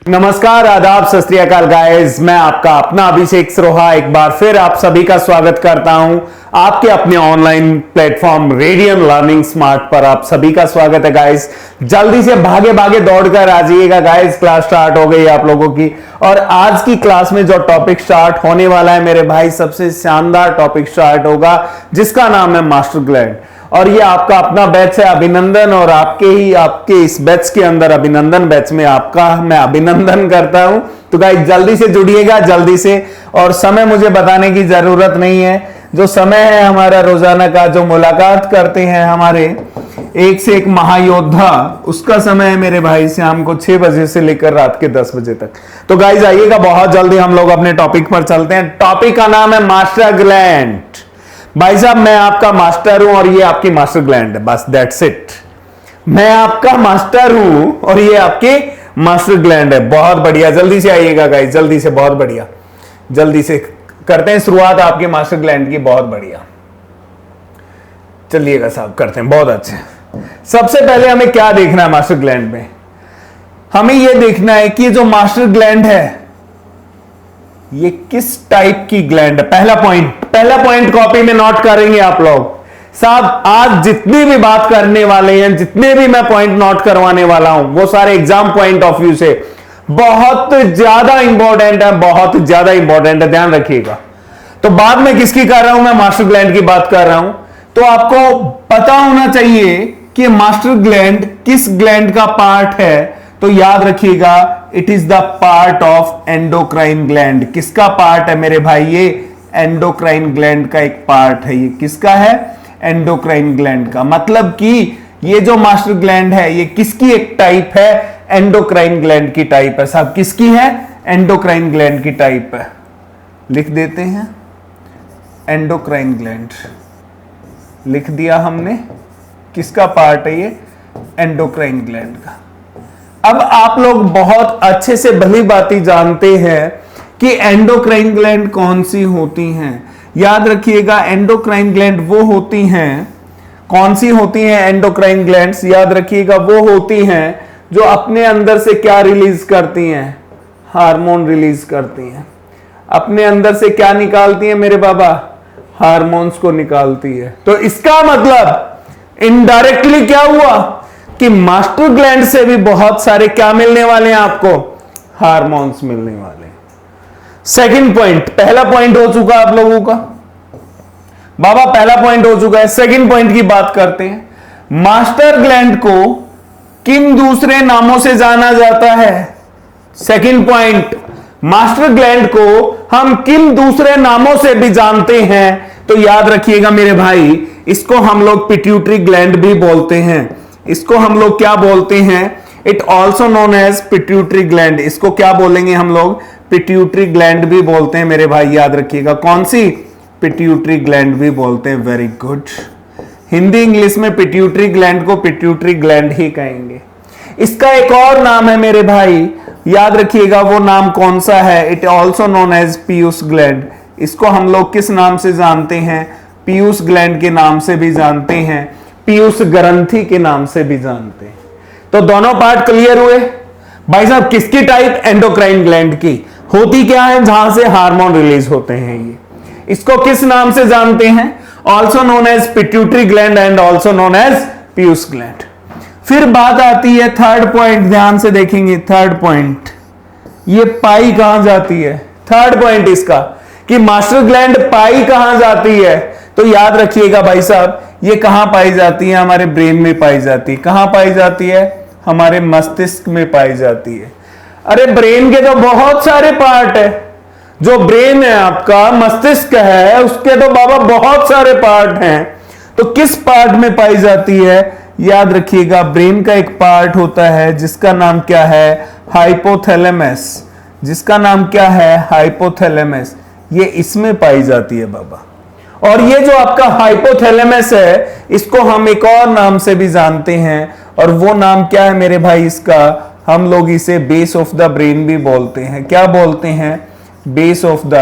नमस्कार, आदाब, सत श्री अकाल गाइस। मैं आपका अपना अभिषेक सरोहा एक बार फिर आप सभी का स्वागत करता हूं आपके अपने online platform radian learning smart पर। आप सभी का स्वागत है गाइस। जल्दी से भागे भागे दौड़कर आ जाइएगा गाइस, क्लास स्टार्ट हो गई आप लोगों की। और आज की क्लास में जो टॉपिक स्टार्ट होने वाला है मेरे भाई, सबसे शानदार टॉपिक स्टार्ट होगा जिसका नाम है मास्टर ग्लैंड। और ये आपका अपना बैच है अभिनंदन, और आपके इस बैच के अंदर अभिनंदन बैच में आपका मैं अभिनंदन करता हूं। तो गाइस जल्दी से जुड़िएगा, जल्दी से। और समय मुझे बताने की जरूरत नहीं है, जो समय है हमारा रोजाना का, जो मुलाकात करते हैं हमारे एक से एक महायोद्धा, उसका समय है मेरे भाई शाम को 6 बजे से लेकर रात के 10 बजे तक। तो गाइस आइएगा, बहुत जल्दी हम लोग अपने टॉपिक पर चलते हैं। टॉपिक का नाम है मास्टर ग्लैंड। भाई साहब, मैं आपका मास्टर हूं और ये आपकी मास्टर ग्लैंड है, बस दैट्स इट। मैं आपका मास्टर हूं और ये आपकी मास्टर ग्लैंड है। बहुत बढ़िया, जल्दी से आइएगा गाइस, जल्दी से। बहुत बढ़िया, जल्दी से करते हैं शुरुआत आपके मास्टर ग्लैंड की। बहुत बढ़िया, चलिएगा साहब, करते हैं। बहुत अच्छे। सबसे पहले हमें क्या देखना है मास्टर ग्लैंड में? हमें यह देखना है कि जो मास्टर ग्लैंड है ये किस टाइप की ग्लैंड है। पहला पॉइंट कॉपी में नोट करेंगे आप लोग साहब। आज जितनी भी बात करने वाले हैं, जितने भी मैं पॉइंट नोट करवाने वाला हूं, वो सारे एग्जाम पॉइंट ऑफ व्यू से बहुत ज्यादा इंपॉर्टेंट है, बहुत ज्यादा इंपॉर्टेंट है, ध्यान रखिएगा। तो बाद में किसकी कर रहा हूं मैं? मास्टर ग्लैंड की बात कर रहा हूं। तो आपको पता होना चाहिए कि मास्टर ग्लैंड किस ग्लैंड का पार्ट है। तो याद रखिएगा, it is the part of endocrine gland. किसका पार्ट है मेरे भाई? ये एंडोक्राइन ग्लैंड का एक पार्ट है। ये किसका है? एंडोक्राइन ग्लैंड का। मतलब कि ये जो मास्टर ग्लैंड है ये किसकी एक टाइप है? एंडोक्राइन ग्लैंड की टाइप है साहब। किसकी है? एंडोक्राइन ग्लैंड की टाइप है। लिख देते हैं एंडोक्राइन ग्लैंड, लिख दिया हमने। किसका पार्ट है ये? एंडोक्राइन ग्लैंड का। अब आप लोग बहुत अच्छे से भली भांति जानते हैं कि एंडोक्राइन ग्लैंड कौन सी होती हैं। याद रखिएगा, एंडोक्राइन ग्लैंड वो होती हैं, कौन सी होती हैं एंडोक्राइन ग्लैंड्स? याद रखिएगा, वो होती हैं जो अपने अंदर से क्या रिलीज करती हैं? हार्मोन रिलीज करती हैं। अपने अंदर से क्या निकालती हैं मेरे बाबा? हार्मोन्स को निकालती है। तो इसका मतलब इनडायरेक्टली क्या हुआ कि मास्टर ग्लैंड से भी बहुत सारे क्या मिलने वाले हैं आपको? हार्मोन्स मिलने वाले हैं। सेकंड पॉइंट, पहला पॉइंट हो चुका आप लोगों का बाबा, पहला पॉइंट हो चुका है। सेकंड पॉइंट की बात करते हैं। मास्टर ग्लैंड को किन दूसरे नामों से जाना जाता है? सेकंड पॉइंट, मास्टर ग्लैंड को हम किन दूसरे नामों से भी जानते हैं? तो याद रखिएगा मेरे भाई, इसको हम लोग पिट्यूटरी ग्लैंड भी बोलते हैं। इसको हम लोग क्या बोलते हैं? It also known as pituitary gland. इसको क्या बोलेंगे हम लोग? पिट्यूटरी ग्लैंड भी बोलते हैं मेरे भाई, याद रखिएगा। कौन सी? पिट्यूटरी ग्लैंड भी बोलते हैं। Very good. हिंदी इंग्लिश में पिट्यूटरी ग्लैंड को पिट्यूटरी ग्लैंड ही कहेंगे। इसका एक और नाम है मेरे भाई, याद रखिएगा। वो नाम कौन सा है? इट ऑल्सो नोन एज पीयूष ग्लैंड। इसको हम लोग किस नाम से जानते हैं? पीयूष ग्लैंड के नाम से भी जानते हैं, पीयूष ग्रंथि के नाम से भी जानते हैं। तो दोनों पार्ट क्लियर हुए भाई साहब। किसकी टाइप? एंडोक्राइन ग्लैंड की। होती क्या है? जहां से हार्मोन रिलीज होते हैं ये। इसको किस नाम से जानते हैं? Also known as pituitary gland and also known as पीयूष ग्लैंड। फिर बात आती है थर्ड पॉइंट, ध्यान से देखेंगे। थर्ड पॉइंट, ये पाई कहां जाती है? थर्ड पॉइंट इसका कि मास्टर ग्लैंड पाई कहां जाती है। तो याद रखिएगा भाई साहब, ये कहां पाई जाती है? हमारे ब्रेन में पाई जाती है। कहां पाई जाती है? हमारे मस्तिष्क में पाई जाती है। अरे ब्रेन के तो बहुत सारे पार्ट है। जो ब्रेन है आपका, मस्तिष्क है, उसके तो बाबा बहुत सारे पार्ट हैं। तो किस पार्ट में पाई जाती है? याद रखिएगा, ब्रेन का एक पार्ट होता है जिसका नाम क्या है? हाइपोथैलेमस। जिसका नाम क्या है? हाइपोथैलेमस। ये इसमें पाई जाती है बाबा। और ये जो आपका हाइपोथैलेमस है, इसको हम एक और नाम से भी जानते हैं। और वो नाम क्या है मेरे भाई इसका? हम लोग इसे बेस ऑफ द ब्रेन भी बोलते हैं। क्या बोलते हैं? बेस ऑफ द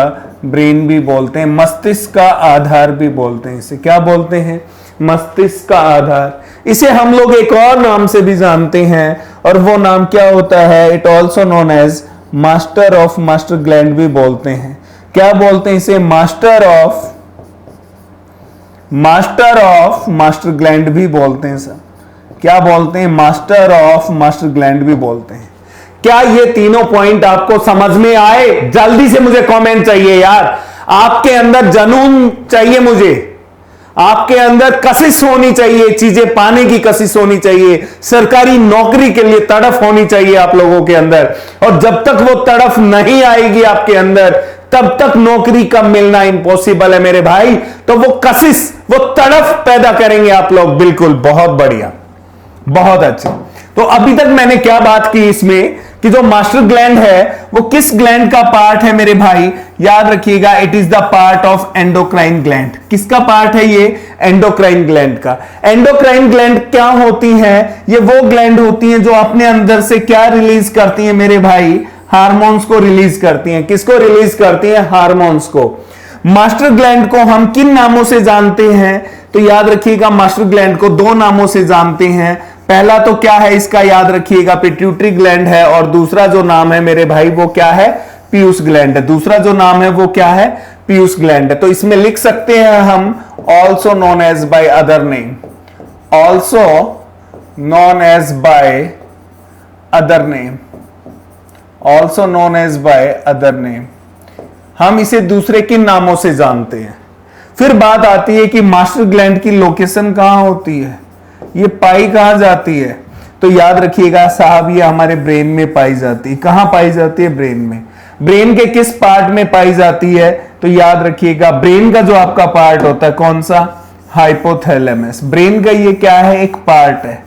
ब्रेन भी बोलते हैं। मस्तिष्क का आधार भी बोलते हैं इसे। क्या बोलते हैं? मस्तिष्क का आधार। इसे हम लोग एक और नाम से भी जानते हैं और वो नाम क्या होता है? It also known as master of master gland भी बोलते हैं। क्या बोलते हैं इसे? मास्टर ऑफ मास्टर ग्लैंड भी बोलते हैं सर। क्या बोलते हैं? मास्टर ऑफ मास्टर ग्लैंड भी बोलते हैं। क्या ये तीनों पॉइंट आपको समझ में आए? जल्दी से मुझे कमेंट चाहिए यार। आपके अंदर जुनून चाहिए, मुझे आपके अंदर कशिश होनी चाहिए, चीजें पाने की कशिश होनी चाहिए, सरकारी नौकरी के लिए तड़फ होनी चाहिए आप लोगों के अंदर। और जब तक वो तड़फ नहीं आएगी आपके अंदर, तब तक नौकरी का मिलना इम्पॉसिबल है मेरे भाई। तो वो कशिश, वो तड़फ पैदा करेंगे आप लोग। बिल्कुल, बहुत बढ़िया, बहुत अच्छे। तो अभी तक मैंने क्या बात की इसमें कि जो मास्टर ग्लैंड है वो किस ग्लैंड का पार्ट है मेरे भाई? याद रखिएगा, it is the part of endocrine gland. किसका पार्ट है ये? एंडोक्राइन ग्लैंड का। एंडोक्राइन ग्लैंड क्या होती हैं? ये वो ग्लैंड होती हैं जो अपने अंदर से क्या रिलीज करती हैं मेरे भाई? हार्मोन्स को रिलीज करती हैं। किसको रिलीज करती हैं? हार्मोन्स को। मास्टर ग्लैंड को हम किन नामों से जानते हैं? तो याद रखिएगा, मास्टर ग्लैंड को दो नामों से जानते हैं। पहला तो क्या है इसका? याद रखिएगा, पिट्यूटरी ग्लैंड है। और दूसरा जो नाम है मेरे भाई वो क्या है? पीयूष ग्लैंड है। दूसरा जो नाम है वो क्या है? पीयूष ग्लैंड है। तो इसमें लिख सकते हैं हम also known as by other name, also known as by other name, also known as by other name. हम इसे दूसरे किन नामों से जानते हैं? फिर बात आती है कि मास्टर ग्लैंड की लोकेशन कहां होती है, ये पाई कहां जाती है? तो याद रखिएगा साहब, ये हमारे ब्रेन में पाई जाती है। कहां पाई जाती है? ब्रेन में। ब्रेन के किस पार्ट में पाई जाती है? तो याद रखिएगा, ब्रेन का जो आपका पार्ट होता है, कौन सा? हाइपोथैलेमस। ब्रेन का ये क्या है? एक पार्ट है।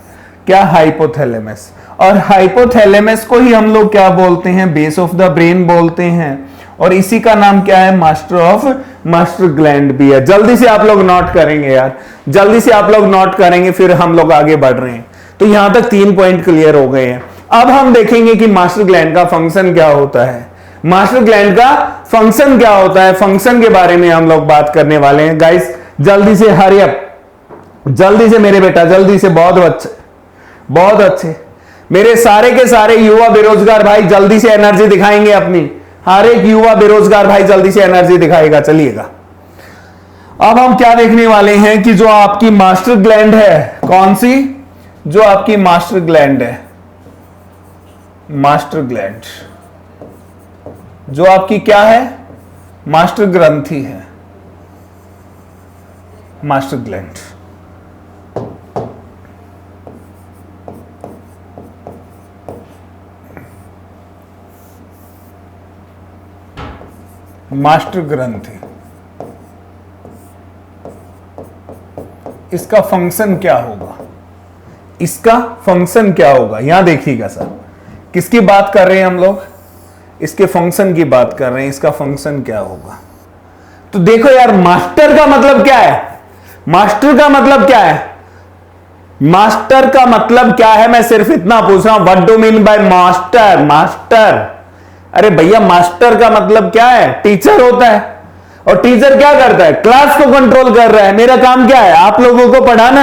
क्या? हाइपोथैलेमस। और हाइपोथैलेमस को ही हम लोग क्या बोलते हैं? बेस ऑफ द ब्रेन बोलते हैं। और इसी का नाम क्या है? मास्टर ऑफ मास्टर ग्लैंड भी है। जल्दी से आप लोग नोट करेंगे यार, जल्दी से आप लोग नोट करेंगे, फिर हम लोग आगे बढ़ रहे हैं। तो यहां तक 3 पॉइंट क्लियर हो गए हैं। अब हम देखेंगे कि मास्टर ग्लैंड का फंक्शन क्या होता है। मास्टर ग्लैंड का फंक्शन क्या होता है, फंक्शन के बारे में हम लोग बात करने वाले हैं। गाइस जल्दी से हरी अप, जल्दी से मेरे बेटा, जल्दी से। बहुत अच्छे, बहुत अच्छे। मेरे सारे के सारे युवा बेरोजगार भाई जल्दी से एनर्जी दिखाएंगे अपनी। हर एक युवा बेरोजगार भाई जल्दी से एनर्जी दिखाएगा। चलिएगा, अब हम क्या देखने वाले हैं कि जो आपकी मास्टर ग्लैंड है, कौन सी? जो आपकी मास्टर ग्लैंड है, मास्टर ग्लैंड, जो आपकी क्या है? मास्टर ग्रंथि है, मास्टर ग्लैंड। मास्टर ग्रंथि, इसका फंक्शन क्या होगा? इसका फंक्शन क्या होगा? यहां देखिएगा सर, किसकी बात कर रहे हैं हम लोग? इसके फंक्शन की बात कर रहे हैं। इसका फंक्शन क्या होगा? तो देखो यार, मास्टर का मतलब क्या है? मास्टर का मतलब क्या है? मास्टर का मतलब क्या है? मैं सिर्फ इतना पूछ रहा हूं, what do mean by master? Master, अरे भैया मास्टर का मतलब क्या है? टीचर होता है। और टीचर क्या करता है? क्लास को कंट्रोल कर रहा है। मेरा काम क्या है? आप लोगों को पढ़ाना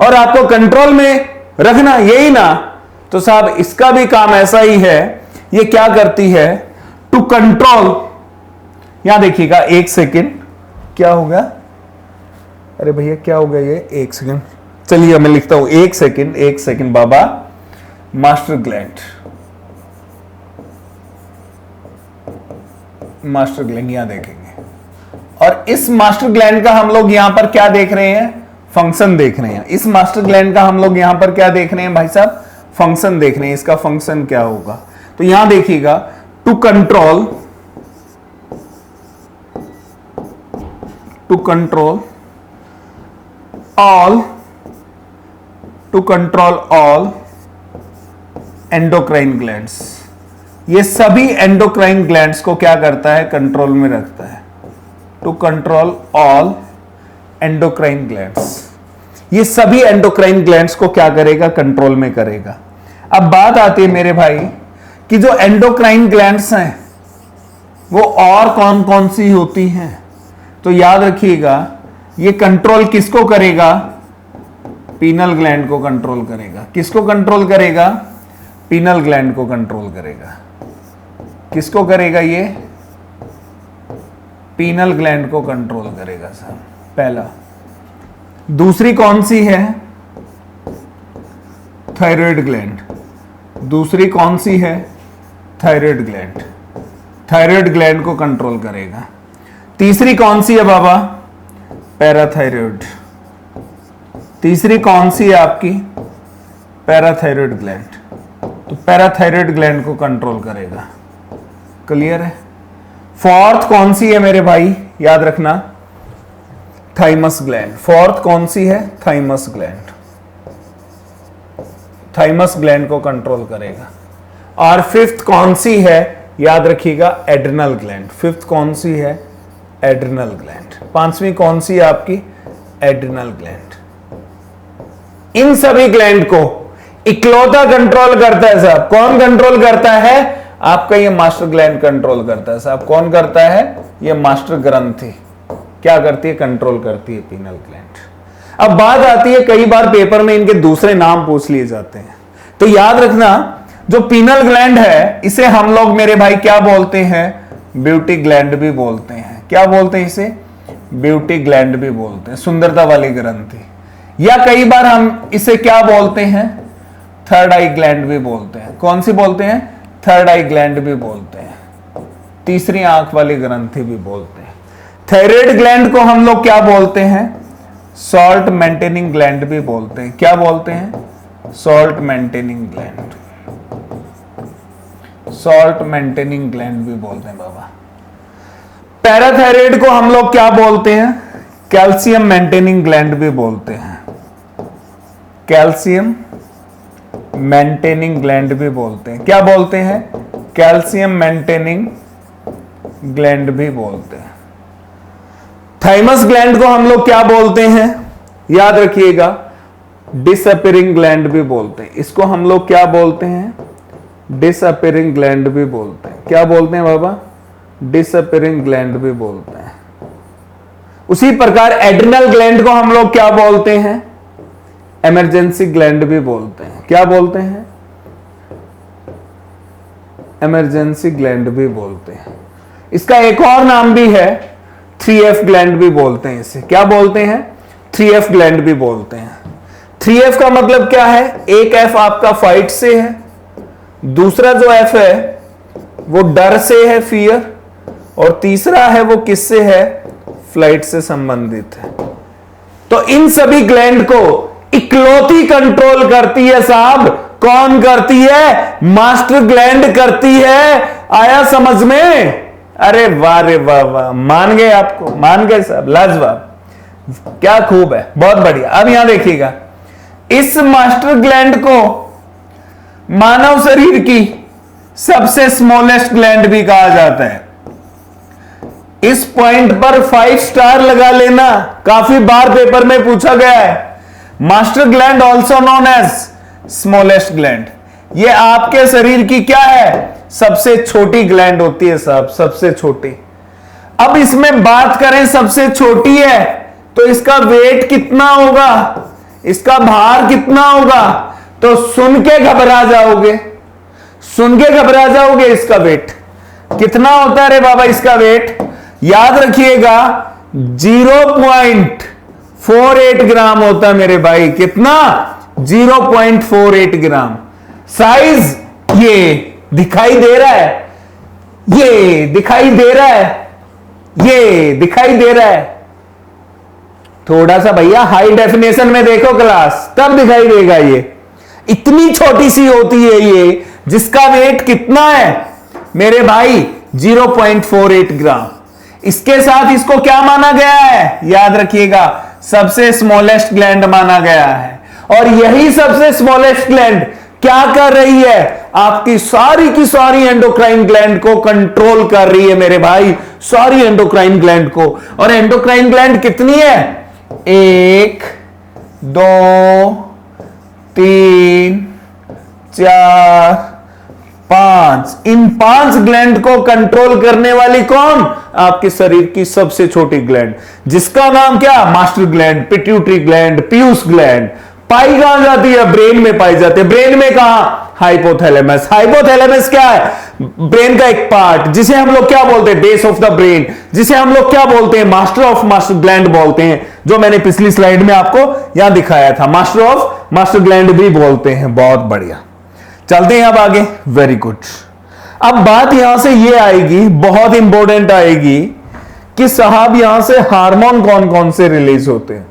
और आपको कंट्रोल में रखना, यही ना? तो साहब इसका भी काम ऐसा ही है। ये क्या करती है? To control. यहां देखिएगा, 1 सेकेंड, क्या होगा? अरे भैया क्या हो गया ये? 1 सेकेंड, चलिए मैं लिखता हूं। 1 सेकेंड, 1 सेकेंड बाबा। मास्टर ग्लैंड, मास्टर ग्लैंड यहां देखेंगे। और इस मास्टर ग्लैंड का हम लोग यहां पर क्या देख रहे हैं? फंक्शन देख रहे हैं। इस मास्टर ग्लैंड का हम लोग यहां पर क्या देख रहे हैं भाई साहब? फंक्शन देख रहे हैं। इसका फंक्शन क्या होगा? तो यहां देखिएगा, to control, to control all, to control all endocrine glands. ये सभी एंडोक्राइन ग्लैंड्स को क्या करता है? कंट्रोल में रखता है। To control all endocrine glands. ये सभी एंडोक्राइन ग्लैंड्स को क्या करेगा? कंट्रोल में करेगा। अब बात आती है मेरे भाई कि जो एंडोक्राइन ग्लैंड्स हैं वो और कौन कौन सी होती हैं? तो याद रखिएगा, ये कंट्रोल किसको करेगा? पीनल ग्लैंड को कंट्रोल करेगा। किसको कंट्रोल करेगा? पीनल ग्लैंड को कंट्रोल करेगा। किसको करेगा? ये पीनल ग्लैंड को कंट्रोल करेगा साहब, पहला। दूसरी कौन सी है? Thyroid gland. दूसरी कौन सी है? Thyroid gland. थायराइड ग्लैंड को कंट्रोल करेगा। तीसरी कौन सी है बाबा? पैराथायराइड। तीसरी कौन सी है आपकी? Parathyroid gland. तो पैराथायराइड ग्लैंड को कंट्रोल करेगा। क्लियर है? फोर्थ कौन सी है मेरे भाई? याद रखना, थाइमस ग्लैंड। फोर्थ कौन सी है? Thymus gland. थाइमस ग्लैंड को कंट्रोल करेगा। और फिफ्थ कौन सी है? याद रखिएगा, एड्रिनल ग्लैंड। फिफ्थ कौन सी है? Adrenal gland. पांचवी कौन सी है आपकी? Adrenal gland. इन सभी ग्लैंड को इकलौता कंट्रोल करता है साहब। कौन कंट्रोल करता है? आपका ये मास्टर ग्लैंड कंट्रोल करता है साहब। कौन करता है? ये मास्टर ग्रंथि क्या करती है? कंट्रोल करती है पीनल ग्लैंड। अब बात आती है, कई बार पेपर में इनके दूसरे नाम पूछ लिए जाते हैं, तो याद रखना, जो पीनल ग्लैंड है इसे हम लोग मेरे भाई क्या बोलते हैं? ब्यूटी ग्लैंड भी बोलते हैं। क्या बोलते हैं इसे? ब्यूटी ग्लैंड भी बोलते हैं, सुंदरता वाली ग्रंथि। या कई बार हम इसे क्या बोलते हैं? थर्ड आई ग्लैंड भी बोलते हैं। कौन सी बोलते हैं? थर्ड आई ग्लैंड भी बोलते हैं। तीसरी आंख वाली ग्रंथि भी बोलते हैं। थायराइड ग्लैंड को हम लोग क्या बोलते हैं? सॉल्ट मेंटेनिंग ग्लैंड भी बोलते हैं। क्या बोलते हैं? Salt maintaining gland. Salt maintaining gland भी बोलते हैं बाबा। पैराथायराइड को हम लोग क्या बोलते हैं? कैल्शियम मेंटेनिंग ग्लैंड भी बोलते हैं। कैल्शियम मेंटेनिंग ग्लैंड भी बोलते हैं। क्या बोलते हैं? कैल्शियम मेंटेनिंग ग्लैंड भी बोलते हैं। थाइमस ग्लैंड को हम लोग क्या बोलते हैं? याद रखिएगा, डिसअपीयरिंग ग्लैंड भी बोलते हैं। इसको हम लोग क्या बोलते हैं? डिसअपीयरिंग ग्लैंड भी बोलते हैं। क्या बोलते हैं बाबा? डिसअपीयरिंग ग्लैंड भी बोलते हैं। उसी प्रकार एड्रिनल ग्लैंड को हम लोग क्या बोलते हैं? इमरजेंसी ग्लैंड भी बोलते हैं। क्या बोलते हैं? इमरजेंसी ग्लैंड भी बोलते हैं। इसका एक और नाम भी है, 3F ग्लैंड भी बोलते हैं इसे। क्या बोलते हैं? 3F ग्लैंड भी बोलते हैं। 3F का मतलब क्या है? एक F आपका फाइट से है, दूसरा जो F है वो डर से है, फियर, और तीसरा है वो किससे है? फ्लाइट से संबंधित है। तो इन सभी ग्लैंड को इकलौती कंट्रोल करती है साहब। कौन करती है? मास्टर ग्लैंड करती है। आया समझ में? अरे वाह रे वाह वाह, मान गए, आपको मान गए साहब, लाजवाब, क्या खूब है, बहुत बढ़िया। अब यहां देखिएगा, इस मास्टर ग्लैंड को मानव शरीर की सबसे स्मॉलेस्ट ग्लैंड भी कहा जाता है। इस पॉइंट पर 5 स्टार लगा लेना, काफी बार पेपर में पूछा गया है। Master gland also known as smallest gland. ये आपके शरीर की क्या है? सबसे छोटी ग्लैंड होती है साहब, सबसे छोटी। अब इसमें बात करें सबसे छोटी है तो इसका वेट कितना होगा, इसका भार कितना होगा? तो सुन के घबरा जाओगे, सुन के घबरा जाओगे। इसका वेट कितना होता है रे बाबा? इसका वेट याद रखिएगा 0.48 ग्राम होता है मेरे भाई। कितना? 0.48 ग्राम। साइज ये दिखाई दे रहा है, ये दिखाई दे रहा है, ये दिखाई दे रहा है। थोड़ा सा भैया हाई डेफिनेशन में देखो क्लास, तब दिखाई देगा। ये इतनी छोटी सी होती है ये, जिसका वेट कितना है मेरे भाई? 0.48 ग्राम। इसके साथ इसको क्या माना गया है? याद रखिएगा, सबसे स्मॉलेस्ट ग्लैंड माना गया है। और यही सबसे स्मॉलेस्ट ग्लैंड क्या कर रही है? आपकी सारी की सारी एंडोक्राइन ग्लैंड को कंट्रोल कर रही है मेरे भाई, सारी एंडोक्राइन ग्लैंड को। और एंडोक्राइन ग्लैंड कितनी है? 1 2 3 4 5। इन 5 ग्लैंड को कंट्रोल करने वाली कौन? आपके शरीर की सबसे छोटी ग्लैंड, जिसका नाम क्या? मास्टर ग्लैंड, पिट्यूटरी ग्लैंड, पीयूष ग्लैंड। पाई कहां जाती है? ब्रेन में पाई जाती है। ब्रेन में कहां? हाइपोथैलेमस। हाइपोथैलेमस क्या है? ब्रेन का एक पार्ट, जिसे हम लोग क्या बोलते हैं? बेस ऑफ द ब्रेन, जिसे हम लोग क्या बोलते हैं? मास्टर ऑफ मास्टर ग्लैंड बोलते हैं, जो मैंने पिछली स्लाइड में आपको यहां दिखाया था। मास्टर ऑफ मास्टर ग्लैंड भी बोलते हैं। बहुत बढ़िया, चलते हैं अब आगे। Very good. अब बात यहां से ये आएगी, बहुत इंपॉर्टेंट आएगी, कि साहब यहां से हार्मोन कौन कौन से रिलीज होते हैं?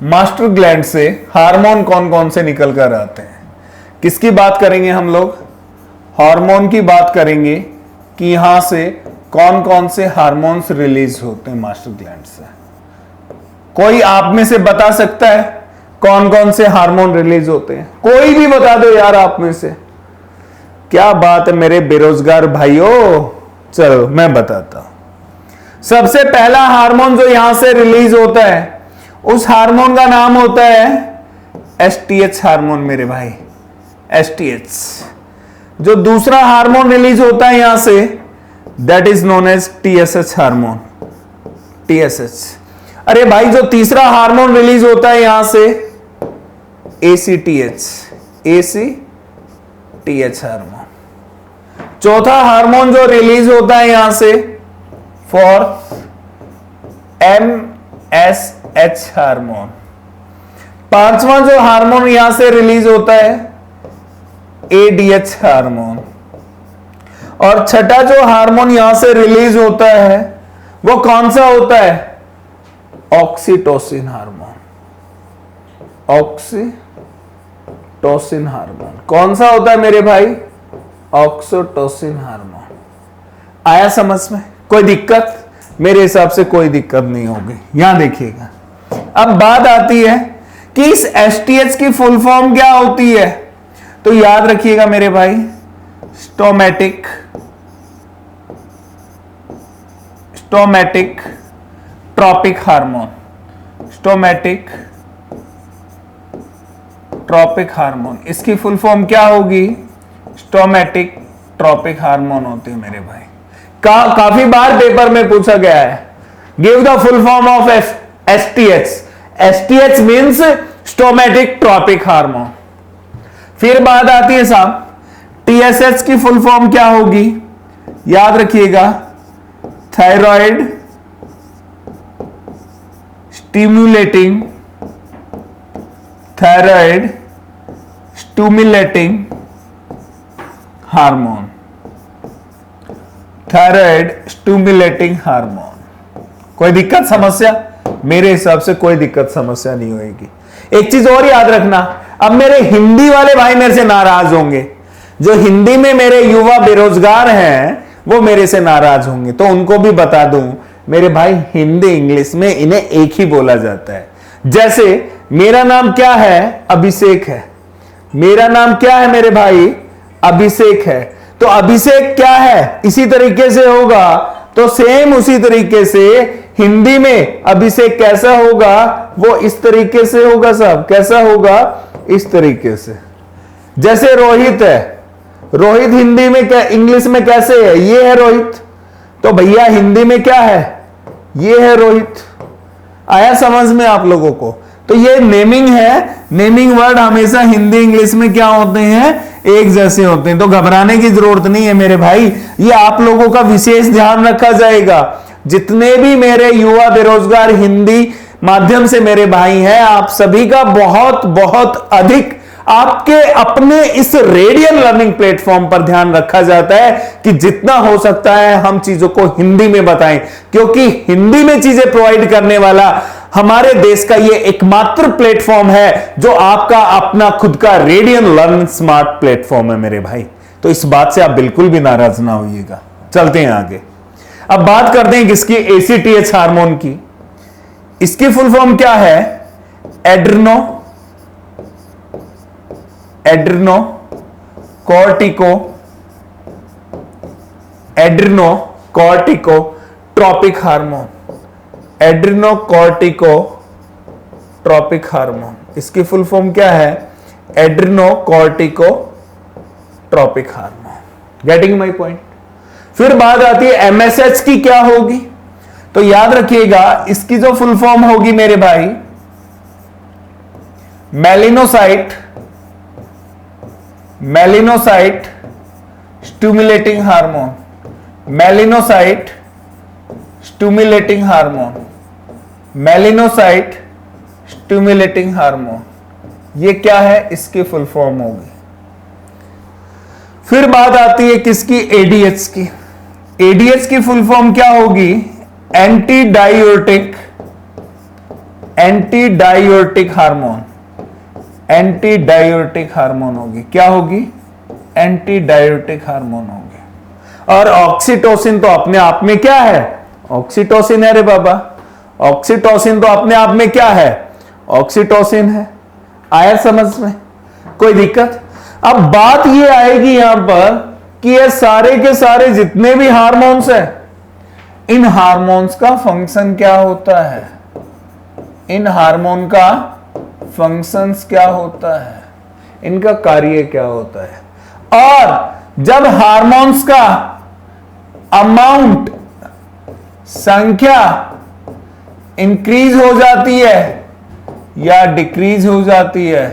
मास्टर ग्लैंड से हार्मोन कौन कौन से निकल कर आते हैं? किसकी बात करेंगे हम लोग? हार्मोन की बात करेंगे कि यहां से कौन कौन से हार्मोन्स रिलीज होते हैं मास्टर ग्लैंड से। कोई आप में से बता सकता है कौन कौन से हार्मोन रिलीज होते हैं? कोई भी बता दो यार आप में से। क्या बात है मेरे बेरोजगार भाइयों, चलो मैं बताता हूं। सबसे पहला हार्मोन जो यहां से रिलीज होता है, उस हार्मोन का नाम होता है एसटीएच हार्मोन मेरे भाई, एसटीएच। जो दूसरा हार्मोन रिलीज होता है यहां से, that is known as TSH hormone, TSH. अरे भाई जो तीसरा हार्मोन रिलीज होता है यहां से, एसीटीएच, एसीटीएच हार्मोन। चौथा हार्मोन जो रिलीज होता है यहां से, फॉर एमएसएच हार्मोन। पांचवा जो हार्मोन यहां से रिलीज होता है, एडीएच हार्मोन। और छठा जो हार्मोन यहां से रिलीज होता है वो कौन सा होता है? Oxytocin hormone, oxytocin hormone. कौन सा होता है मेरे भाई? Oxytocin hormone. आया समझ में? कोई दिक्कत? मेरे हिसाब से कोई दिक्कत नहीं होगी। यहां देखिएगा, अब बात आती है कि इस एसटीएच की फुल फॉर्म क्या होती है। तो याद रखिएगा मेरे भाई, स्टोमैटिक ट्रॉपिक हार्मोन, स्टोमैटिक ट्रॉपिक हार्मोन। इसकी फुल फॉर्म क्या होगी? स्टोमैटिक ट्रॉपिक हार्मोन होती है मेरे भाई। काफी बार पेपर में पूछा गया है, give the full form of STH. STH means stomatic tropic hormone. फिर बात आती है साहब, टीएसएच की फुल फॉर्म क्या होगी? याद रखिएगा, thyroid stimulating, thyroid stimulating hormone, thyroid stimulating hormone. कोई दिक्कत समस्या? मेरे हिसाब से कोई दिक्कत समस्या नहीं होगी। एक चीज और याद रखना, अब मेरे हिंदी वाले भाई मेरे से नाराज होंगे, जो हिंदी में मेरे युवा बेरोजगार हैं वो मेरे से नाराज होंगे, तो उनको भी बता दूं मेरे भाई, हिंदी इंग्लिश में इन्हें एक ही बोला जाता है। जैसे मेरा नाम क्या है? अभिषेक है। मेरा नाम क्या है मेरे भाई? अभिषेक है। तो अभिषेक क्या है? इसी तरीके से होगा, तो सेम उसी तरीके से हिंदी में अभिषेक कैसा होगा? वो इस तरीके से होगा साहब। कैसा होगा? इस तरीके से। जैसे रोहित है, रोहित हिंदी में क्या, इंग्लिश में कैसे है? ये है रोहित। तो भैया हिंदी में क्या है? ये है रोहित। आया समझ में आप लोगों को? तो ये नेमिंग है। नेमिंग वर्ड हमेशा हिंदी इंग्लिश में क्या होते हैं? एक जैसे होते हैं। तो घबराने की जरूरत नहीं है मेरे भाई, ये आप लोगों का विशेष ध्यान रखा जाएगा। जितने भी मेरे युवा बेरोजगार हिंदी माध्यम से मेरे भाई हैं, आप सभी का बहुत बहुत अधिक आपके अपने इस रेडियल लर्निंग प्लेटफॉर्म पर ध्यान रखा जाता है कि जितना हो सकता है हम चीजों को हिंदी में बताएं, क्योंकि हिंदी में चीजें प्रोवाइड करने वाला हमारे देश का ये एकमात्र प्लेटफॉर्म है जो आपका अपना खुद का रेडियल लर्न स्मार्ट प्लेटफॉर्म है मेरे भाई। तो इस बात से आप बिल्कुल भी नाराज ना होइएगा। चलते हैं आगे। अब बात करते हैं किसकी? एसीटीएच हार्मोन की। इसकी फुल फॉर्म क्या है? एड्रेनोकॉर्टिको ट्रॉपिक हार्मोन, एड्रेनोकॉर्टिकोट्रॉपिक हार्मोन। इसकी फुल फॉर्म क्या है? एड्रेनोकॉर्टिकोट्रॉपिक हार्मोन। Getting my point? फिर बात आती है एमएसएच की क्या होगी? तो याद रखिएगा, इसकी जो फुल फॉर्म होगी मेरे भाई, melanocyte, melanocyte stimulating hormone, melanocyte stimulating hormone, melanocyte stimulating hormone, ये क्या है? इसकी फुल फॉर्म होगी। फिर बात आती है किसकी? एडीएच की। एडीएच की फुल फॉर्म क्या होगी? Anti diuretic, anti diuretic hormone, anti diuretic hormone होगी। क्या होगी? एंटी डायोटिक हार्मोन होगी। और ऑक्सीटोसिन तो अपने आप में क्या है? ऑक्सीटोसिन है रे बाबा, ऑक्सीटोसिन तो अपने आप में क्या है? ऑक्सीटोसिन है। आया समझ में? कोई दिक्कत? अब बात ये आएगी यहां पर कि ये सारे के सारे जितने भी हार्मोन्स हैं, इन हार्मोन्स का फंक्शन क्या होता है? इन हार्मोन का फंक्शंस क्या होता है? इनका कार्य क्या होता है? और जब हार्मोन्स का अमाउंट, संख्या इंक्रीज हो जाती है या डिक्रीज हो जाती है,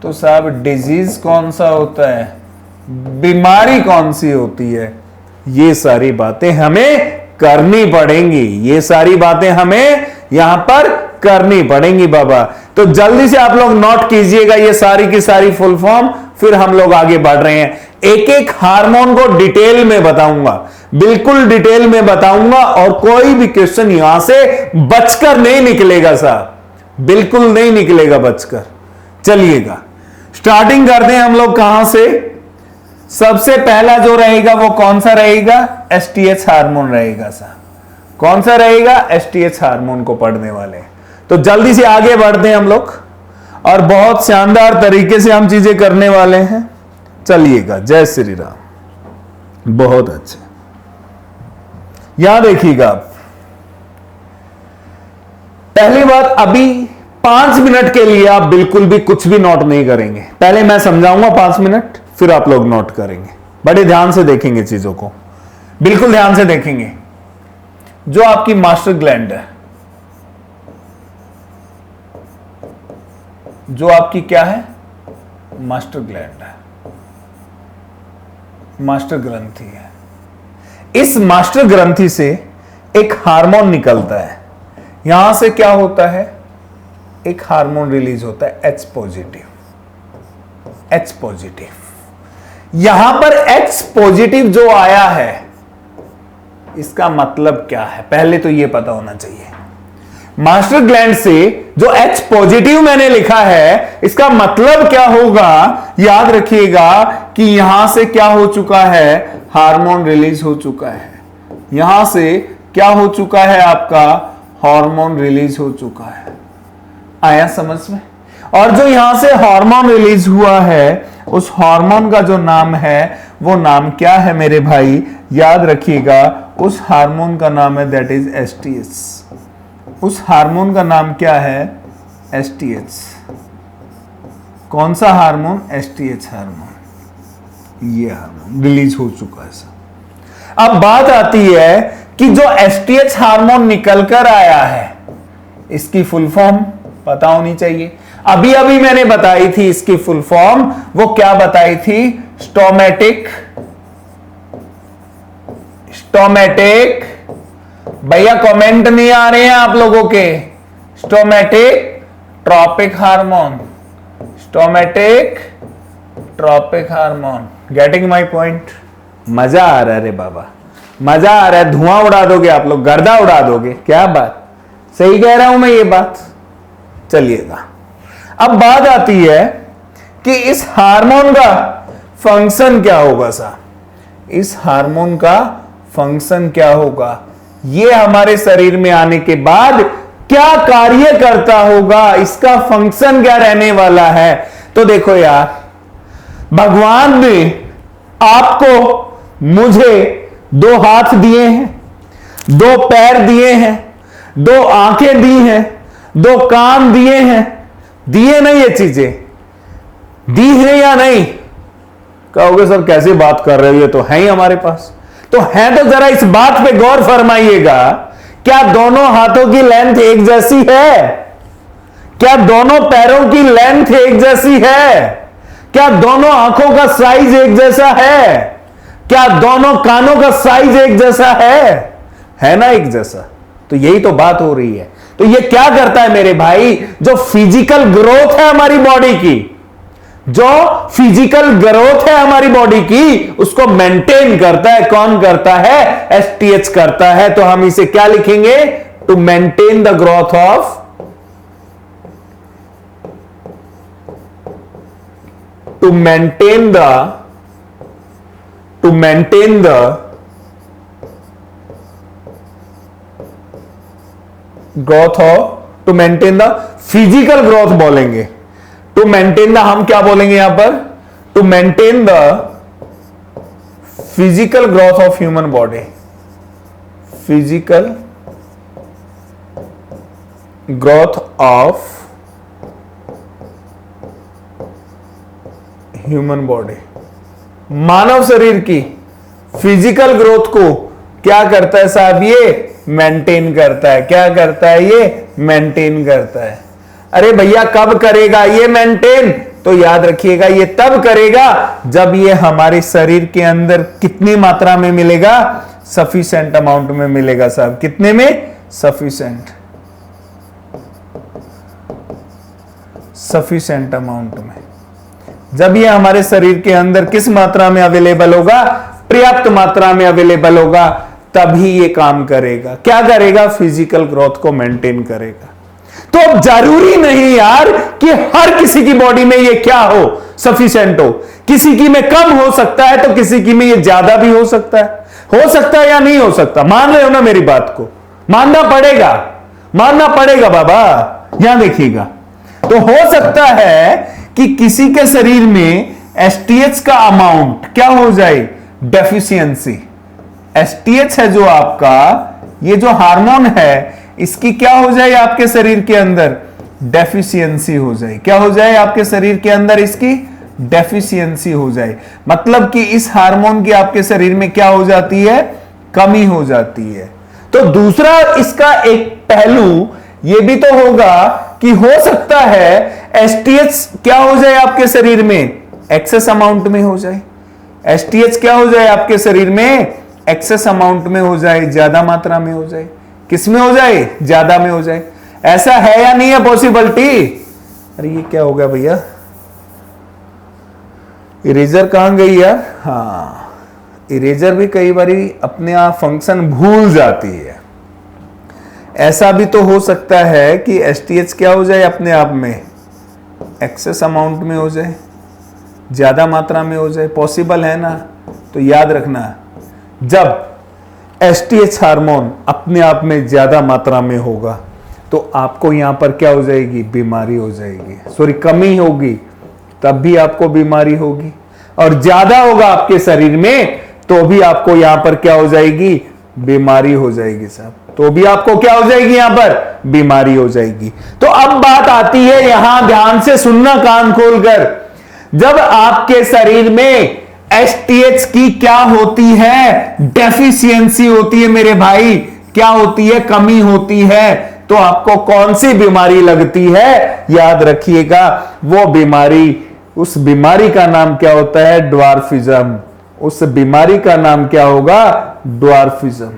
तो साहब डिजीज कौन सा होता है? बीमारी कौन सी होती है? ये सारी बातें हमें करनी पड़ेंगी, ये सारी बातें हमें यहां पर करनी पड़ेंगी बाबा। तो जल्दी से आप लोग नोट कीजिएगा ये सारी की सारी फुल फॉर्म, फिर हम लोग आगे बढ़ रहे हैं। एक एक हार्मोन को डिटेल में बताऊंगा, बिल्कुल डिटेल में बताऊंगा, और कोई भी क्वेश्चन यहां से बचकर नहीं निकलेगा साहब, बिल्कुल नहीं निकलेगा बचकर। चलिएगा स्टार्टिंग करते हैं हम लोग कहां से? सबसे पहला जो रहेगा वो कौन सा रहेगा? एसटीएच हार्मोन रहेगा साहब। कौन सा रहेगा? एसटीएच हार्मोन को पढ़ने वाले। तो जल्दी से आगे बढ़ते हैं हम लोग, और बहुत शानदार तरीके से हम चीजें करने वाले हैं। चलिएगा, जय श्री राम। बहुत अच्छे, यहां देखिएगा आप। पहली बात, अभी 5 मिनट के लिए आप बिल्कुल भी कुछ भी नोट नहीं करेंगे। पहले मैं समझाऊंगा 5 मिनट, फिर आप लोग नोट करेंगे। बड़े ध्यान से देखेंगे चीजों को, बिल्कुल ध्यान से देखेंगे। जो आपकी मास्टर ग्लैंड है, जो आपकी क्या है? मास्टर ग्लैंड है, मास्टर ग्रंथि है। इस मास्टर ग्रंथि से एक हार्मोन निकलता है। यहां से क्या होता है? एक हार्मोन रिलीज होता है H पॉजिटिव, H पॉजिटिव। यहां पर H पॉजिटिव जो आया है, इसका मतलब क्या है? पहले तो यह पता होना चाहिए। मास्टर ग्लैंड से जो H पॉजिटिव मैंने लिखा है, इसका मतलब क्या होगा? याद रखिएगा कि यहां से क्या हो चुका है? हार्मोन रिलीज हो चुका है। यहां से क्या हो चुका है? आपका हार्मोन रिलीज हो चुका है। आया समझ में? और जो यहां से हार्मोन रिलीज हुआ है, उस हार्मोन का जो नाम है, वो नाम क्या है मेरे भाई? याद रखिएगा, उस हार्मोन का नाम है दैट इज एसटीएच। उस हार्मोन का नाम क्या है? एसटीएच। कौन सा हार्मोन? STH hormone. ये हार्मोन रिलीज हो चुका है। अब बात आती है कि जो एसटीएच हार्मोन निकल कर आया है, इसकी फुल फॉर्म पता होनी चाहिए। अभी अभी मैंने बताई थी इसकी फुल फॉर्म। वो क्या बताई थी? Stomatic, stomatic. भैया कमेंट नहीं आ रहे हैं आप लोगों के। Stomatic tropic hormone, stomatic tropic hormone. Getting my point? मजा आ रहा है रे बाबा, मजा आ रहा है। धुआं उड़ा दोगे आप लोग, गर्दा उड़ा दोगे। क्या बात, सही कह रहा हूं मैं ये बात? चलिएगा, अब बात आती है कि इस हार्मोन का फंक्शन क्या होगा साहब? इस हार्मोन का फंक्शन क्या होगा? ये हमारे शरीर में आने के बाद क्या कार्य करता होगा? इसका फंक्शन क्या रहने वाला है? तो देखो यार, भगवान ने आपको, मुझे 2 हाथ दिए हैं, 2 पैर दिए हैं, 2 आंखें दी हैं, 2 कान दिए हैं। दिए नहीं? ये चीजें दी है या नहीं? कहोगे सर कैसे बात कर रहे हो, ये तो है ही हमारे पास। तो है तो जरा इस बात पे गौर फरमाइएगा, क्या दोनों हाथों की लेंथ एक जैसी है? क्या दोनों पैरों की लेंथ एक जैसी है? क्या दोनों आंखों का साइज एक जैसा है? क्या दोनों कानों का साइज एक जैसा है ना एक जैसा? तो यही तो बात हो रही है। तो ये क्या करता है मेरे भाई, जो फिजिकल ग्रोथ है हमारी बॉडी की, जो फिजिकल ग्रोथ है हमारी बॉडी की, उसको मेंटेन करता है। कौन करता है? एसटीएच करता है। तो हम इसे क्या लिखेंगे? To maintain the growth of, to maintain the growth of, to maintain the physical growth बोलेंगे। to maintain the हम क्या बोलेंगे यहां पर? to maintain the physical growth of human body, physical growth of human body, मानव शरीर की physical growth को क्या करता है साहब? ये मेंटेन करता है। क्या करता है? ये मेंटेन करता है। अरे भैया कब करेगा ये मेंटेन? तो याद रखिएगा ये तब करेगा जब ये हमारे शरीर के अंदर कितनी मात्रा में मिलेगा? सफिशिएंट अमाउंट में मिलेगा साहब। कितने में? सफिशिएंट अमाउंट में। जब ये हमारे शरीर के अंदर किस मात्रा में अवेलेबल होगा? पर्याप्त मात्रा में अवेलेबल होगा, तभी ये काम करेगा। क्या करेगा? फिजिकल ग्रोथ को मेंटेन करेगा। तो अब जरूरी नहीं यार कि हर किसी की बॉडी में ये क्या हो, सफिशिएंट हो। किसी की में कम हो सकता है तो किसी की में ये ज्यादा भी हो सकता है। हो सकता है या नहीं हो सकता? मान रहे हो ना मेरी बात को? मानना पड़ेगा बाबा। यहां देखिएगा, तो हो सकता है कि किसी के शरीर में एसटीएच का अमाउंट क्या हो जाए? डेफिशिएंसी। एसटीएच है जो आपका, ये जो हार्मोन है, इसकी क्या हो जाए आपके शरीर के अंदर? डेफिशिएंसी हो जाए। क्या हो जाए आपके शरीर के अंदर? इसकी डेफिशिएंसी हो जाए। मतलब कि इस हार्मोन की आपके शरीर में क्या हो जाती है? कमी हो जाती है। तो दूसरा इसका एक पहलू ये भी तो होगा कि हो सकता है एसटीएच क्या हो जाए आपके शरीर में? एक्सेस अमाउंट में हो जाए। एसटीएच क्या हो जाए आपके शरीर में? एक्सेस अमाउंट में हो जाए, ज्यादा मात्रा में हो जाए। किस में हो जाए? ज्यादा में हो जाए। ऐसा है या नहीं है पॉसिबिलिटी? अरे ये क्या हो गया भैया? इरेजर कहां गई यार? हाँ, इरेजर भी कई बार अपने आप फंक्शन भूल जाती है। ऐसा भी तो हो सकता है कि एसटीएच क्या हो जाए अपने आप में? एक्सेस अमाउंट में हो जाए, ज्यादा मात्रा में हो जाए। पॉसिबल है ना? तो याद रखना, जब एसटीएच हार्मोन अपने आप में ज्यादा मात्रा में होगा तो आपको यहां पर क्या हो जाएगी? बीमारी हो जाएगी। सॉरी, कमी होगी, तब भी आपको बीमारी होगी। और ज्यादा होगा आपके शरीर में तो भी आपको यहां पर क्या हो जाएगी? बीमारी हो जाएगी साहब। तो भी आपको क्या हो जाएगी? यहां पर बीमारी हो जाएगी। तो अब बात आती है, यहां ध्यान से सुनना कान खोलकर, जब आपके शरीर में एसटीएच की क्या होती है? डेफिशिएंसी होती है मेरे भाई। क्या होती है? कमी होती है। तो आपको कौन सी बीमारी लगती है? याद रखिएगा, वो बीमारी, उस बीमारी का नाम क्या होता है? ड्वार्फिज्म। उस बीमारी का नाम क्या होगा? ड्वार्फिज्म।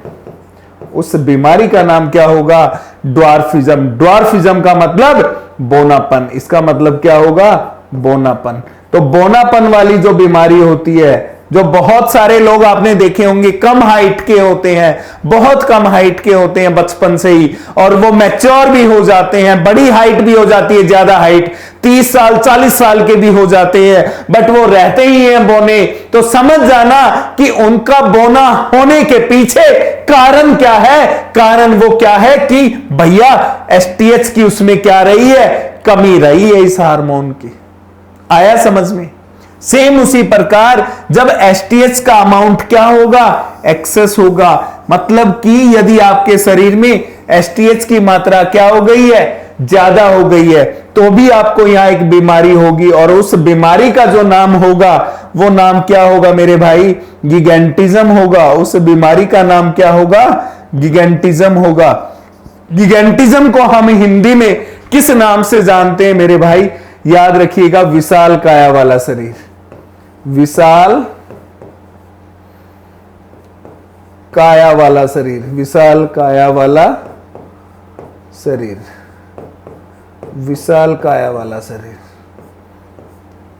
उस बीमारी का नाम क्या होगा? ड्वार्फिज्म। ड्वार्फिज्म का मतलब बोनापन। इसका मतलब क्या होगा? बोनापन। तो बोनापन वाली जो बीमारी होती है, जो बहुत सारे लोग आपने देखे होंगे कम हाइट के होते हैं, बहुत कम हाइट के होते हैं बचपन से ही, और वो मैच्योर भी हो जाते हैं, बड़ी हाइट भी हो जाती है, ज्यादा हाइट 30 साल 40 साल के भी हो जाते हैं, बट वो रहते ही हैं बोने। तो समझ जाना कि उनका बोना होने के पीछे कारण क्या है? कारण वो क्या है कि भैया एसटीएच की उसमें क्या रही है? कमी रही है इस हार्मोन की। आया समझ में? सेम उसी प्रकार जब एसटीएच का अमाउंट क्या होगा? एक्सेस होगा। मतलब कि यदि आपके शरीर में एसटीएच की मात्रा क्या हो गई है? ज्यादा हो गई है, तो भी आपको यहां एक बीमारी होगी, और उस बीमारी का जो नाम होगा वो नाम क्या होगा मेरे भाई? गिगेंटिज्म होगा। उस बीमारी का नाम क्या होगा? गिगेंटिज्म होगा। गिगेंटिज्म को हम हिंदी में किस नाम से जानते हैं मेरे भाई? याद रखिएगा, विशाल काया वाला शरीर। विशाल काया वाला शरीर, विशाल काया वाला शरीर, विशाल काया वाला शरीर,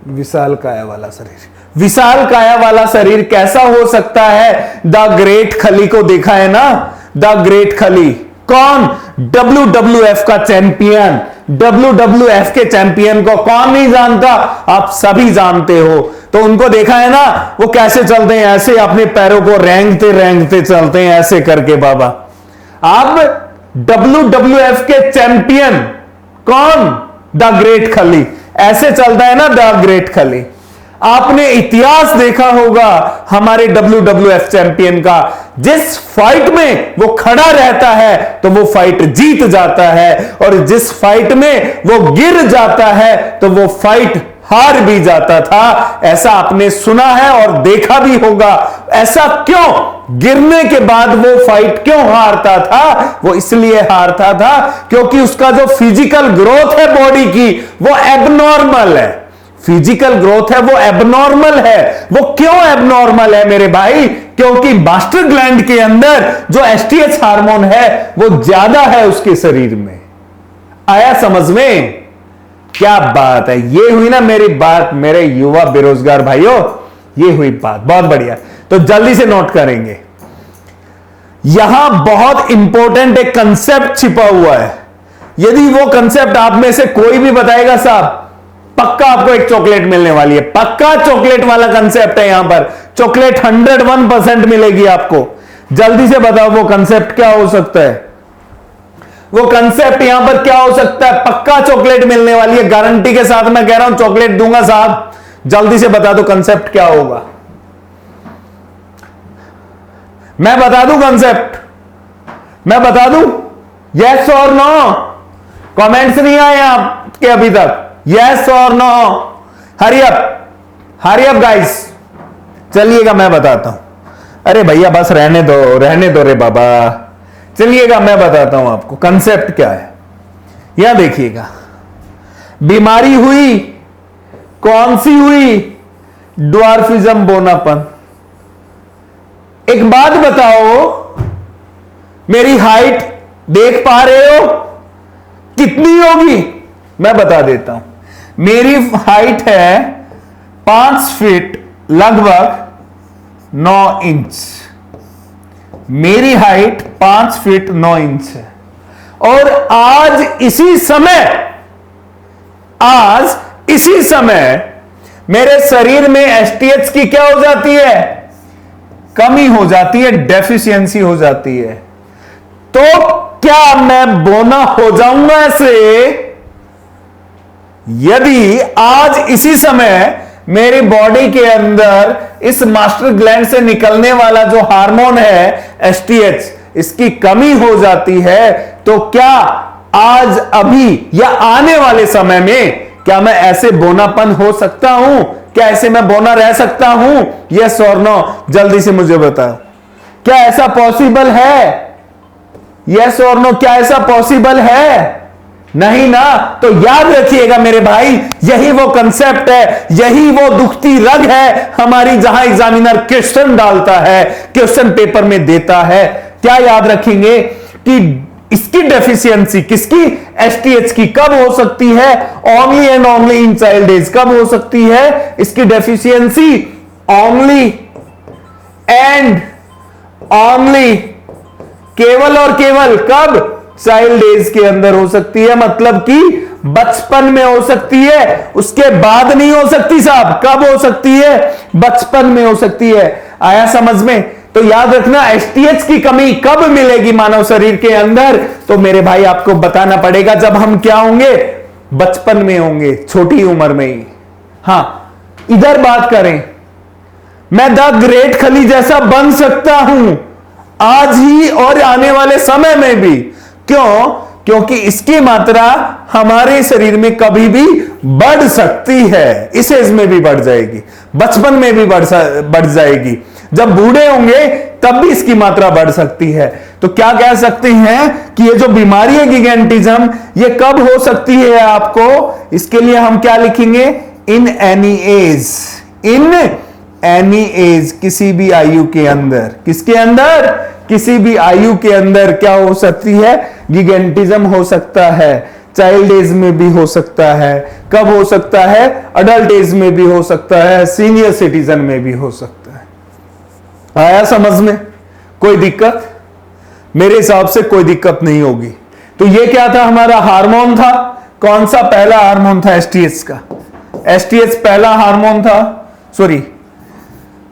विशाल काया वाला शरीर। विशाल काया वाला शरीर कैसा हो सकता है? द ग्रेट खली को देखा है ना? द ग्रेट खली कौन? WWF का चैंपियन। WWF के चैंपियन को कौन नहीं जानता? आप सभी जानते हो। तो उनको देखा है ना, वो कैसे चलते हैं, ऐसे अपने पैरों को रेंगते रेंगते चलते हैं, ऐसे करके बाबा। अब WWF के चैंपियन कौन? द ग्रेट खली। ऐसे चलता है ना द ग्रेट खली। आपने इतिहास देखा होगा हमारे WWF चैंपियन का, जिस फाइट में वो खड़ा रहता है तो वो फाइट जीत जाता है, और जिस फाइट में वो गिर जाता है तो वो फाइट हार भी जाता था। ऐसा आपने सुना है और देखा भी होगा। ऐसा क्यों? गिरने के बाद वो फाइट क्यों हारता था? वो इसलिए हारता था क्योंकि उसका जो फिजिकल ग्रोथ है बॉडी की, वो एबनॉर्मल है। फिजिकल ग्रोथ है वो एबनॉर्मल है। वो क्यों एबनॉर्मल है मेरे भाई? क्योंकि मास्टर ग्लैंड के अंदर जो एसटीएच हार्मोन है वो ज्यादा है उसके शरीर में। आया समझ में? क्या बात है, ये हुई ना मेरी बात मेरे युवा बेरोजगार भाइयों, ये हुई बात। बहुत बढ़िया, तो जल्दी से नोट करेंगे। यहां बहुत इंपॉर्टेंट एक कंसेप्ट छिपा हुआ है। यदि वो कंसेप्ट आप में से कोई भी बताएगा साहब, पक्का आपको एक चॉकलेट मिलने वाली है। पक्का चॉकलेट वाला कंसेप्ट है यहां पर। चॉकलेट 101% मिलेगी आपको। जल्दी से बताओ वो कंसेप्ट क्या हो सकता है? वो कंसेप्ट यहां पर क्या हो सकता है? पक्का चॉकलेट मिलने वाली है, गारंटी के साथ मैं कह रहा हूं चॉकलेट दूंगा साहब। जल्दी से बता दो कंसेप्ट क्या होगा। मैं बता दूं कंसेप्ट? मैं बता दूं? यस और नो? कमेंट्स नहीं आए आपके अभी तक? यस और नो? Hurry up guys. चलिएगा मैं बताता हूं। अरे भैया बस रहने दो रे बाबा। चलिएगा मैं बताता हूं आपको कंसेप्ट क्या है। यहां देखिएगा, बीमारी हुई, कौन सी हुई? ड्वार्फिज्म, बोनापन। एक बात बताओ, मेरी हाइट देख पा रहे हो कितनी होगी? मैं बता देता हूं, मेरी हाइट है 5 फीट लगभग 9 इंच। मेरी हाइट 5 फीट 9 इंच है। और आज इसी समय मेरे शरीर में एसटीएच की क्या हो जाती है? कमी हो जाती है, डेफिशिएंसी हो जाती है। तो क्या मैं बोना हो जाऊंगा ऐसे? यदि आज इसी समय मेरी बॉडी के अंदर इस मास्टर ग्लैंड से निकलने वाला जो हार्मोन है एसटीएच, इसकी कमी हो जाती है, तो क्या आज अभी या आने वाले समय में क्या मैं ऐसे बोनापन हो सकता हूं? क्या ऐसे मैं बोना रह सकता हूं? यस और नो? जल्दी से मुझे बताओ, क्या ऐसा पॉसिबल है? यस और नो? क्या ऐसा पॉसिबल है? नहीं ना? तो याद रखिएगा मेरे भाई, यही वो कंसेप्ट है, यही वो दुखती रग है हमारी, जहां एग्जामिनर क्वेश्चन डालता है, क्वेश्चन पेपर में देता है। क्या याद रखेंगे कि इसकी डेफिशिएंसी किसकी? एसटीएच की। कब हो सकती है? Only and only in child age. कब हो सकती है इसकी डेफिशिएंसी? ओनली एंड ओनली, केवल और केवल कब? चाइल्ड एज के अंदर हो सकती है, मतलब कि बचपन में हो सकती है, उसके बाद नहीं हो सकती साहब। कब हो सकती है? बचपन में हो सकती है। आया समझ में? तो याद रखना, एसटीएच की कमी कब मिलेगी मानव शरीर के अंदर? तो मेरे भाई आपको बताना पड़ेगा जब हम क्या होंगे? बचपन में होंगे, छोटी उम्र में ही। हां, इधर बात करें, मैं द ग्रेट खली जैसा बन सकता हूं आज ही और आने वाले समय में भी। क्यों? क्योंकि इसकी मात्रा हमारे शरीर में कभी भी बढ़ सकती है। इस एज में भी बढ़ जाएगी, बचपन में भी बढ़ जाएगी। जब बूढ़े होंगे तब भी इसकी मात्रा बढ़ सकती है। तो क्या कह सकते हैं कि ये जो बीमारी है गिगेंटिज्म, ये कब हो सकती है आपको, इसके लिए हम क्या लिखेंगे, in any as, in any as, किसी भी आयु के अंदर, किसके अंदर, किसी भी आयु के अंदर क्या हो सकती है, गिगेंटिज्म हो सकता है। चाइल्ड एज में भी हो सकता है, कब हो सकता है, अडल्ट एज में भी हो सकता है, सीनियर सिटीजन में भी हो सकता है। आया समझ में, कोई दिक्कत? मेरे हिसाब से कोई दिक्कत नहीं होगी। तो ये क्या था, हमारा हार्मोन था, कौन सा पहला हार्मोन था, एसटीएच का, एसटीएच पहला हार्मोन था, सॉरी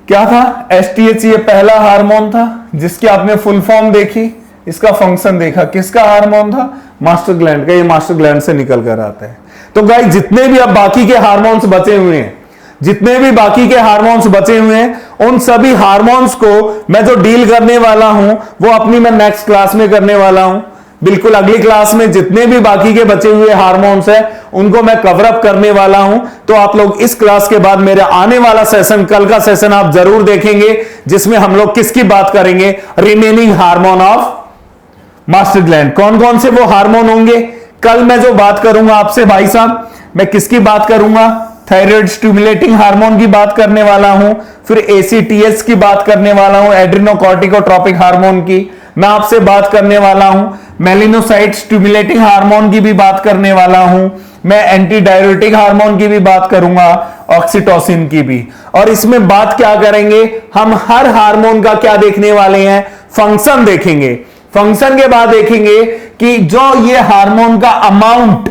क्या था, एसटीएच ये पहला हार्मोन था जिसकी आपने फुल फॉर्म देखी, इसका फंक्शन देखा, किसका हार्मोन था, मास्टर ग्लैंड का। ये मास्टर ग्लैंड से निकल कर आता है। तो गाइस जितने भी अब बाकी के हार्मोन्स बचे हुए हैं, जितने भी बाकी के हार्मोन्स बचे हुए हैं, उन सभी हार्मोन्स को मैं जो डील करने वाला हूं वो अपनी मैं नेक्स्ट क्लास में करने वाला हूं। बिल्कुल अगली क्लास में जितने भी बाकी के बचे हुए हार्मोन्स हैं उनको मैं कवर अप करने वाला हूं। तो आप लोग इस क्लास के बाद मेरा आने वाला सेशन, कल का सेशन आप जरूर देखेंगे, जिसमें हम लोग किसकी बात करेंगे, remaining hormone of master gland. कौन कौन से वो हार्मोन होंगे, कल मैं जो बात करूंगा आपसे भाई साहब, मैं किसकी बात करूंगा, थायराइड स्टिमुलेटिंग हार्मोन की बात करने वाला हूं, फिर एसीटीएच की बात करने वाला हूं, एड्रिनोकॉर्टिकोट्रोपिक हार्मोन की मैं आपसे बात करने वाला हूं, मेलिनोसाइट स्टिमुलेटिंग हार्मोन की भी बात करने वाला हूं, मैं एंटी डायरेटिक हार्मोन की भी बात करूंगा, ऑक्सीटोसिन की भी। और इसमें बात क्या करेंगे, हम हर हार्मोन का क्या देखने वाले हैं, फंक्शन देखेंगे। फंक्शन के बाद देखेंगे कि जो ये हार्मोन का अमाउंट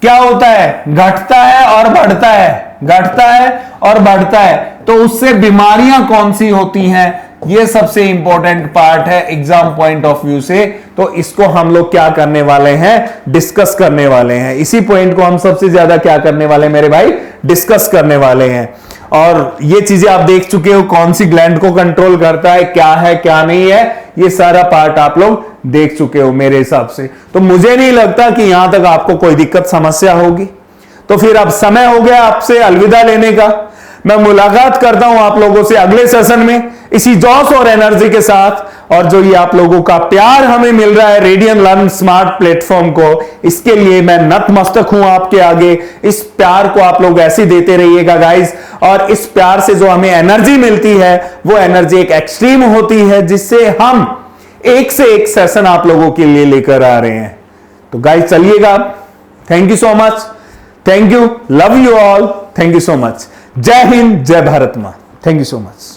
क्या होता है, घटता है और बढ़ता है, घटता है और बढ़ता है, तो उससे बीमारियां कौन सी होती हैं, ये सबसे इंपॉर्टेंट पार्ट है एग्जाम पॉइंट ऑफ व्यू से। तो इसको हम लोग क्या करने वाले हैं, डिस्कस करने वाले हैं। इसी पॉइंट को हम सबसे ज्यादा क्या करने वाले हैं मेरे भाई, डिस्कस करने वाले हैं। और ये चीजें आप देख चुके हो, कौन सी ग्लैंड को कंट्रोल करता है, क्या नहीं है, ये सारा पार्ट आप लोग देख चुके हो मेरे हिसाब से। तो मुझे नहीं लगता कि यहां तक आपको कोई दिक्कत समस्या होगी। तो फिर अब समय हो गया आपसे अलविदा लेने का। मैं मुलाकात करता हूं आप लोगों से अगले सेशन में इसी जोश और एनर्जी के साथ। और जो ये आप लोगों का प्यार हमें मिल रहा है रेडियन लर्न स्मार्ट प्लेटफॉर्म को, इसके लिए मैं नतमस्तक हूं आपके आगे। इस प्यार को आप लोग ऐसे देते रहिएगा गाइस। और इस प्यार से जो हमें एनर्जी मिलती है वो एनर्जी एक एक्सट्रीम होती है, जिससे हम एक से एक सेशन आप लोगों के लिए लेकर आ रहे हैं। तो गाइस चलिएगा, thank you so much, thank you, love you all, thank you so much. जय हिंद, जय भारत मां, थैंक यू सो मच।